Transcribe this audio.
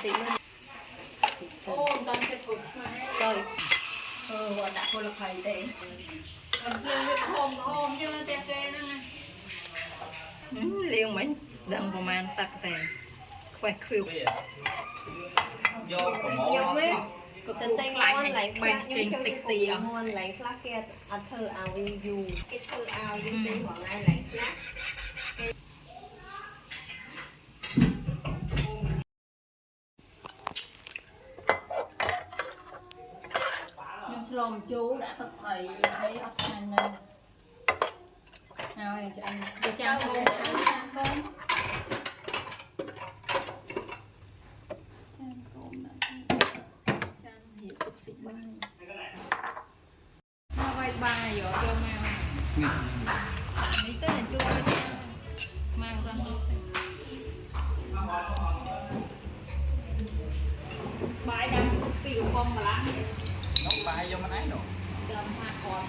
tí nữa ô toàn sẽ thụt rồi họ đã có được phải thế còn riêng với hôm chứ nó tè kê nữa này liêng mấy đằng của man tặc tè quay khuỷu nhiều mấy tình tình ngon lại bánh trình tịch tì ngon lại khác kia ăn thơ ao yêu cái thơ ao yêu tên của ai lại khác nhưng slom chú đã thực thầy thấy option nên rồi anh đi trang con hiện tục xịn bay nó vay ba giờ cho mèo nghĩ tới là chua mang ra bài đang tiêu phong mà lắm nóng bài vô mình ấy rồi đâm hoa còn